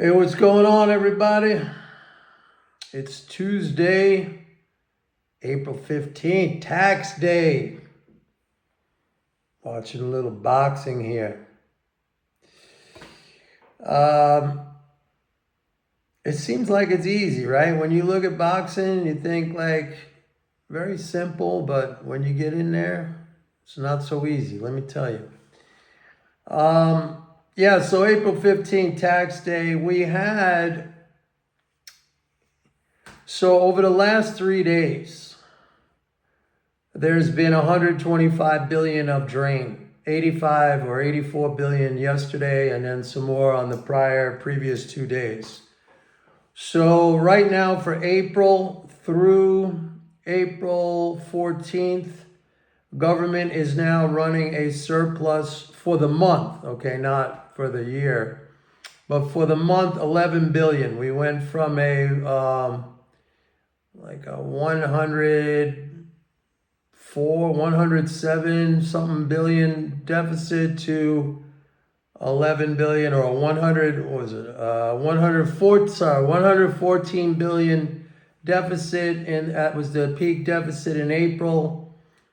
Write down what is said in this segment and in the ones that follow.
Hey, what's going on, everybody? It's Tuesday, April 15th, tax day. Watching a little boxing here. It seems like it's easy, right? When you look at boxing, you think like very simple, but when you get in there, it's not so easy, let me tell you. Yeah, so April 15th, tax day, so over the last 3 days, there's been 125 billion of drain, 85 or 84 billion yesterday, and then some more on the previous 2 days. So right now for April through April 14th, government is now running a surplus for the month, okay, not for the year, but for the month, 11 billion. We went from like a 107 something billion deficit to 11 billion, or 114 billion deficit, and that was the peak deficit in April.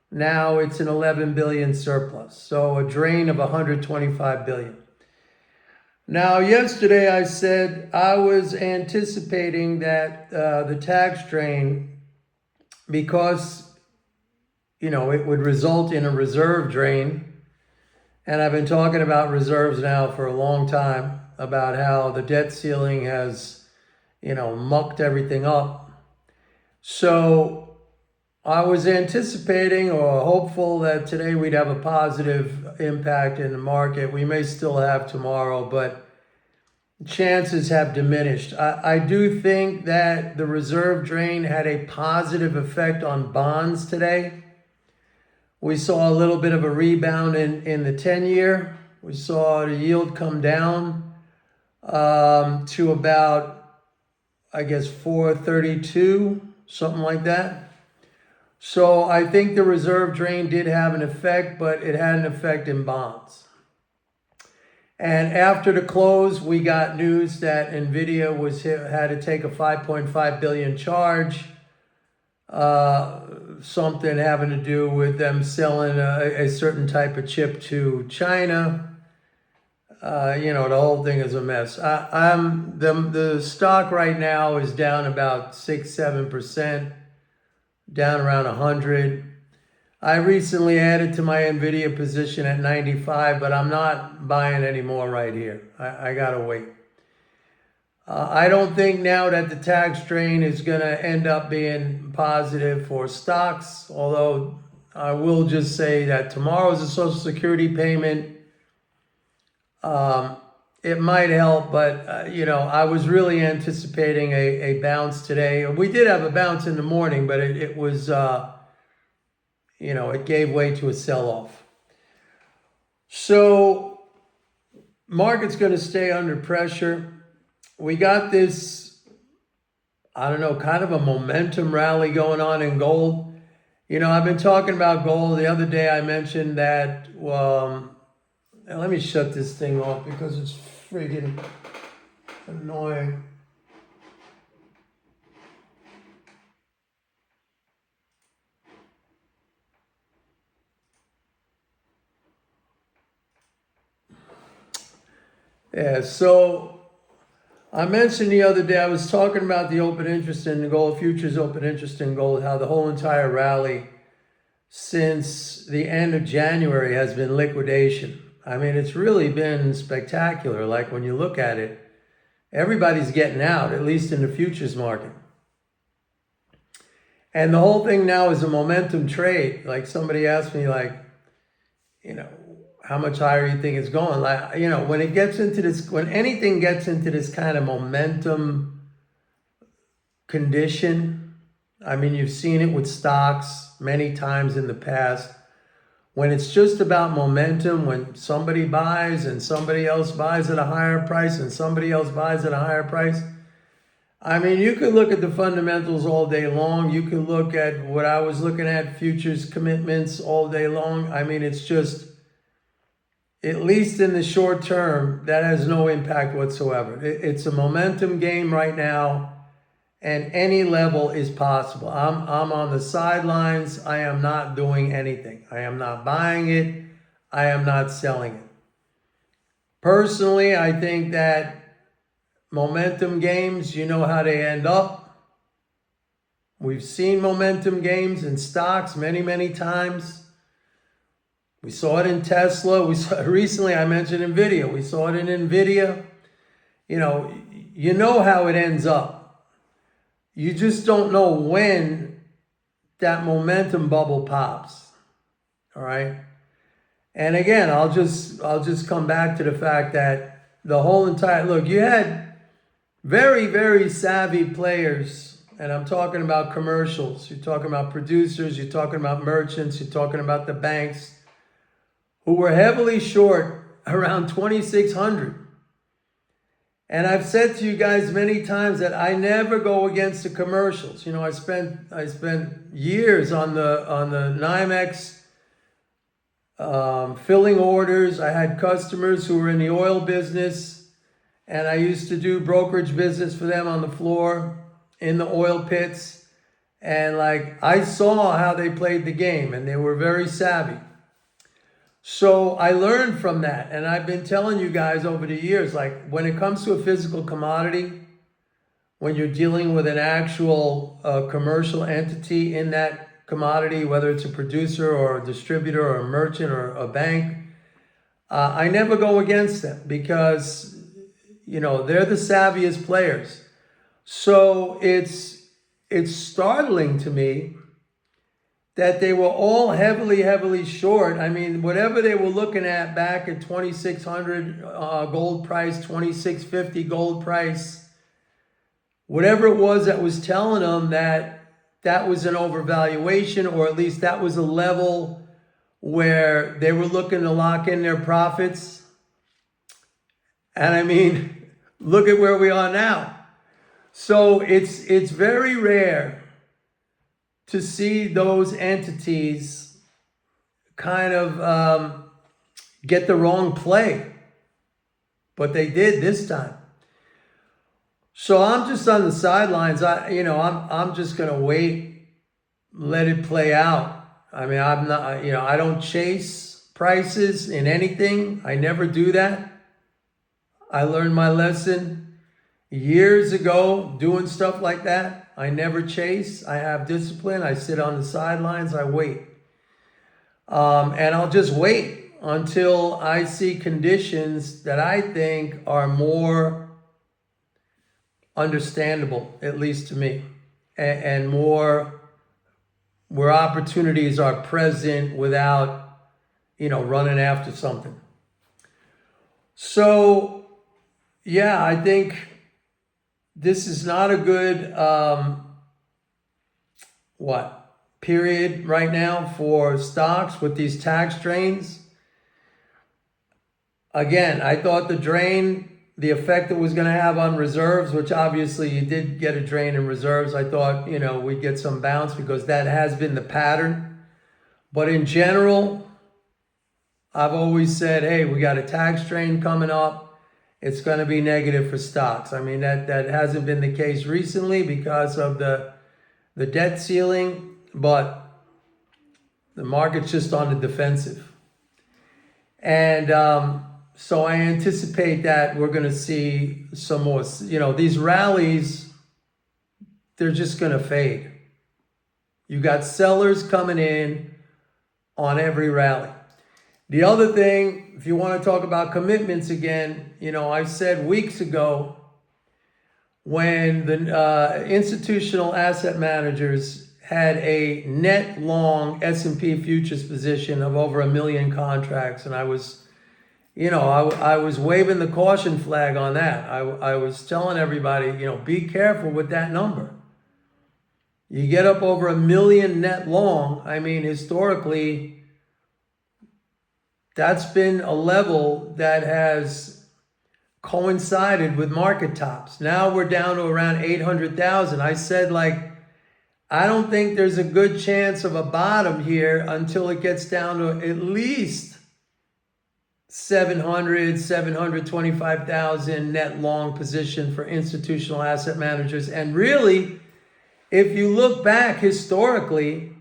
Now it's an 11 billion surplus, so a drain of 125 billion. Now, yesterday I said I was anticipating that the tax drain, because, it would result in a reserve drain. And I've been talking about reserves now for a long time, about how the debt ceiling has, mucked everything up. So I was anticipating or hopeful that today we'd have a positive impact in the market. We may still have tomorrow, but chances have diminished. I do think that the reserve drain had a positive effect on bonds today. We saw a little bit of a rebound in the 10-year. We saw the yield come down to about, I guess, 432, something like that. So I think the reserve drain did have an effect, but it had an effect in bonds. And after the close, we got news that NVIDIA had to take a 5.5 billion charge, something having to do with them selling a certain type of chip to China. The whole thing is a mess. The stock right now is down about 6-7%, down around 100. I recently added to my NVIDIA position at 95, but I'm not buying any more right here. I gotta wait. I don't think now that the tax drain is gonna end up being positive for stocks, although I will just say that tomorrow's a Social Security payment. It might help, but I was really anticipating a bounce today. We did have a bounce in the morning, but it was, it gave way to a sell-off. So market's going to stay under pressure. We got this, kind of a momentum rally going on in gold. I've been talking about gold. The other day I mentioned that, let me shut this thing off because it's friggin' annoying. Yeah, so I mentioned the other day, I was talking about the open interest in gold, futures open interest in gold, how the whole entire rally since the end of January has been liquidation. I mean, it's really been spectacular. Like when you look at it, everybody's getting out, at least in the futures market. And the whole thing now is a momentum trade. Like somebody asked me, how much higher you think it's going? Like, when it gets into this, when anything gets into this kind of momentum condition, I mean, you've seen it with stocks many times in the past. When it's just about momentum, when somebody buys and somebody else buys at a higher price and somebody else buys at a higher price, I mean, you could look at the fundamentals all day long. You could look at what I was looking at, futures commitments all day long. I mean, it's just, at least in the short term, that has no impact whatsoever. It's a momentum game right now, and any level is possible. I'm on the sidelines. I am not doing anything. I am not buying it. I am not selling it. Personally, I think that momentum games, you know how they end up. We've seen momentum games in stocks many, many times. We saw it in Tesla. We saw recently, I mentioned NVIDIA. We saw it in NVIDIA. You know how it ends up. You just don't know when that momentum bubble pops. All right. And again, I'll just come back to the fact that the whole entire, look, you had very, very savvy players, and I'm talking about commercials. You're talking about producers. You're talking about merchants. You're talking about the banks, who were heavily short around 2,600. And I've said to you guys many times that I never go against the commercials. I spent years on the NYMEX filling orders. I had customers who were in the oil business, and I used to do brokerage business for them on the floor in the oil pits. And I saw how they played the game, and they were very savvy. So I learned from that, and I've been telling you guys over the years, when it comes to a physical commodity, when you're dealing with an actual commercial entity in that commodity, whether it's a producer or a distributor or a merchant or a bank, I never go against them because, they're the savviest players. So it's startling to me that they were all heavily, heavily short. I mean, whatever they were looking at back at 2,600 gold price, 2,650 gold price, whatever it was that was telling them that was an overvaluation, or at least that was a level where they were looking to lock in their profits. And I mean, look at where we are now. So it's very rare to see those entities kind of get the wrong play. But they did this time. So I'm just on the sidelines. I'm just going to wait, let it play out. I mean, I'm not, I don't chase prices in anything. I never do that. I learned my lesson years ago doing stuff like that. I never chase. I have discipline. I sit on the sidelines. I wait. And I'll just wait until I see conditions that I think are more understandable, at least to me, and more where opportunities are present without, running after something. So, yeah, I think this is not a good, period right now for stocks with these tax drains. Again, I thought the effect it was going to have on reserves, which obviously you did get a drain in reserves. I thought, we'd get some bounce because that has been the pattern. But in general, I've always said, hey, we got a tax drain coming up. It's going to be negative for stocks. I mean, that hasn't been the case recently because of the debt ceiling, but the market's just on the defensive. And so I anticipate that we're going to see some more, these rallies, they're just going to fade. You got sellers coming in on every rally. The other thing, if you want to talk about commitments again, I said weeks ago when the institutional asset managers had a net long S&P futures position of over 1 million contracts, and I was waving the caution flag on that. I was telling everybody, be careful with that number. You get up over 1 million net long, I mean, historically, that's been a level that has coincided with market tops. Now we're down to around 800,000. I said, I don't think there's a good chance of a bottom here until it gets down to at least 725,000 net long position for institutional asset managers. And really, if you look back historically,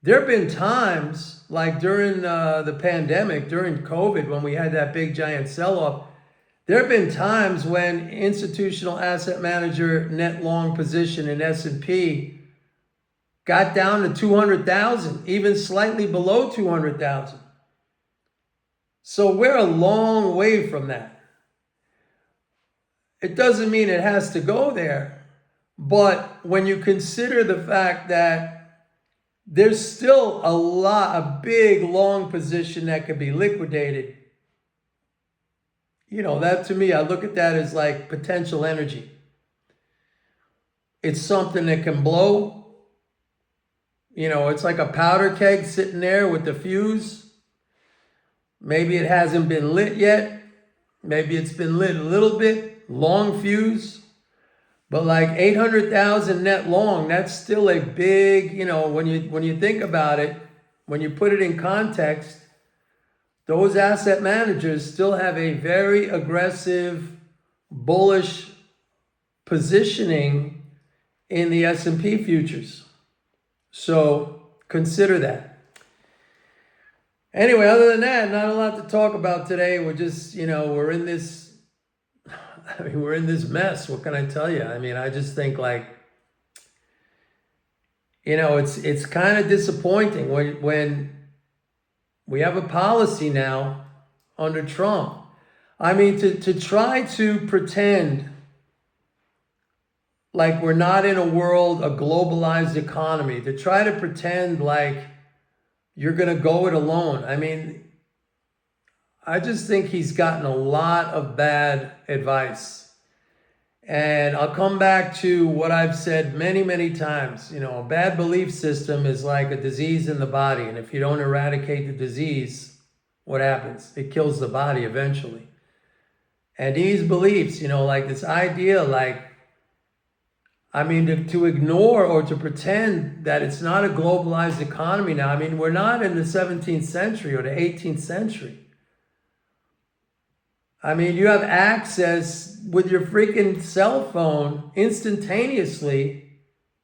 there have been times like during the pandemic, during COVID, when we had that big giant sell-off, there have been times when institutional asset manager net long position in S&P got down to 200,000, even slightly below 200,000. So we're a long way from that. It doesn't mean it has to go there, but when you consider the fact that there's still a big long position that could be liquidated, that to me, I look at that as like potential energy. It's something that can blow. It's like a powder keg sitting there with the fuse. Maybe it hasn't been lit yet. Maybe it's been lit a little bit, long fuse. But like 800,000 net long, that's still a big, when you think about it, when you put it in context, those asset managers still have a very aggressive, bullish positioning in the S&P futures. So consider that. Anyway, other than that, not a lot to talk about today. We're just, we're in this mess. What can I tell you? I just think it's kind of disappointing when we have a policy now under Trump. To try to pretend like we're not in a globalized economy, to try to pretend like you're going to go it alone. I just think he's gotten a lot of bad advice. And I'll come back to what I've said many, many times. A bad belief system is like a disease in the body. And if you don't eradicate the disease, what happens? It kills the body eventually. And these beliefs, like this idea, to ignore or to pretend that it's not a globalized economy now. We're not in the 17th century or the 18th century. You have access with your freaking cell phone instantaneously.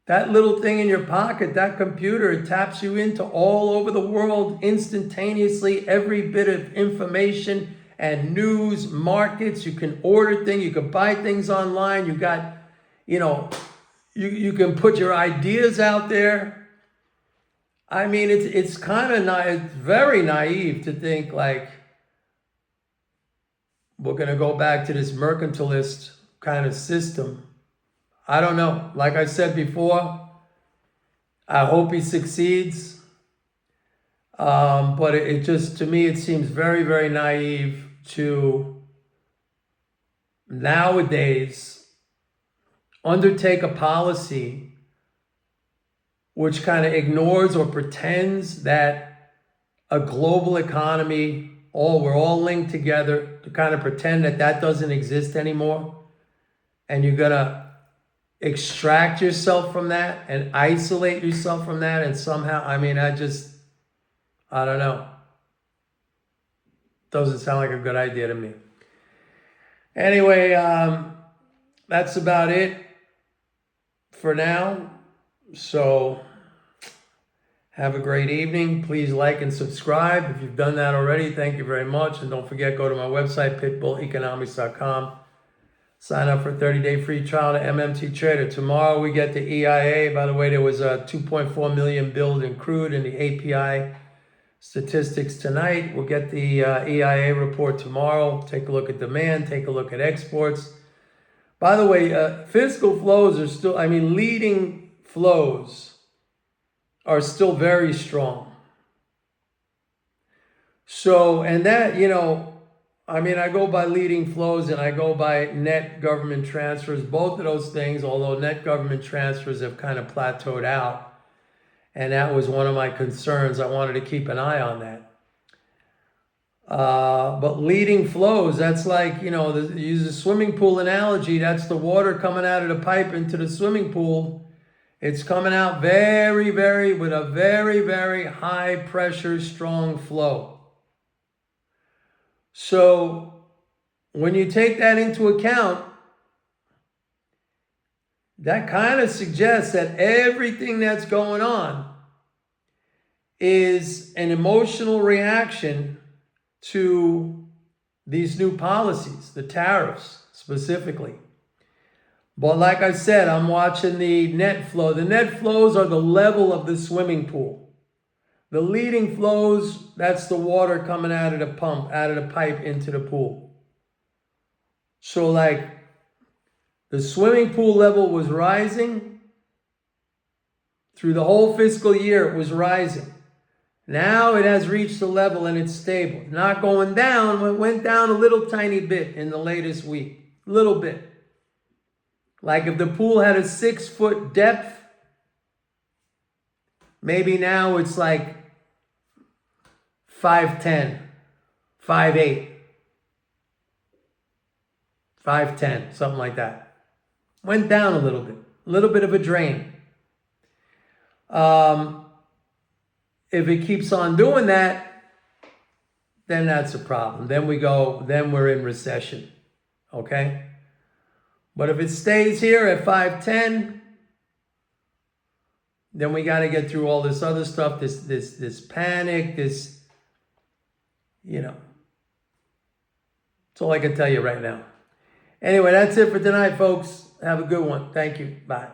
That little thing in your pocket, that computer, it taps you into all over the world instantaneously, every bit of information and news, markets. You can order things, you can buy things online. You got, you can put your ideas out there. It's kind of it's very naive to think like we're going to go back to this mercantilist kind of system. I don't know. Like I said before, I hope he succeeds. But it just, to me, it seems very, very naive to nowadays undertake a policy which kind of ignores or pretends that a global economy, we're all linked together, to kind of pretend that doesn't exist anymore. And you're going to extract yourself from that and isolate yourself from that. And somehow, I don't know. Doesn't sound like a good idea to me. Anyway, that's about it for now. So have a great evening. Please like and subscribe. If you've done that already, thank you very much. And don't forget, go to my website, pitbulleconomics.com. Sign up for a 30-day free trial to MMT Trader. Tomorrow we get the EIA. By the way, there was a 2.4 million build in crude in the API statistics tonight. We'll get the EIA report tomorrow. Take a look at demand. Take a look at exports. By the way, fiscal flows are still, leading flows are still very strong. So, and that, I go by leading flows and I go by net government transfers. Both of those things, although net government transfers have kind of plateaued out. And that was one of my concerns. I wanted to keep an eye on that. But leading flows, that's like, use a swimming pool analogy. That's the water coming out of the pipe into the swimming pool. It's coming out with a very, very high pressure, strong flow. So when you take that into account, that kind of suggests that everything that's going on is an emotional reaction to these new policies, the tariffs specifically. But like I said, I'm watching the net flow. The net flows are the level of the swimming pool. The leading flows, that's the water coming out of the pump, out of the pipe into the pool. So like the swimming pool level was rising through the whole fiscal year, it was rising. Now it has reached a level and it's stable. Not going down, it went down a little tiny bit in the latest week. A little bit. Like if the pool had a 6-foot depth, maybe now it's like 5'10", 5'8", 5'10", something like that. Went down a little bit of a drain. If it keeps on doing that, then that's a problem. Then we're in recession. Okay? But if it stays here at 5'10", then we got to get through all this other stuff, this panic, this, that's all I can tell you right now. Anyway, that's it for tonight, folks. Have a good one. Thank you. Bye.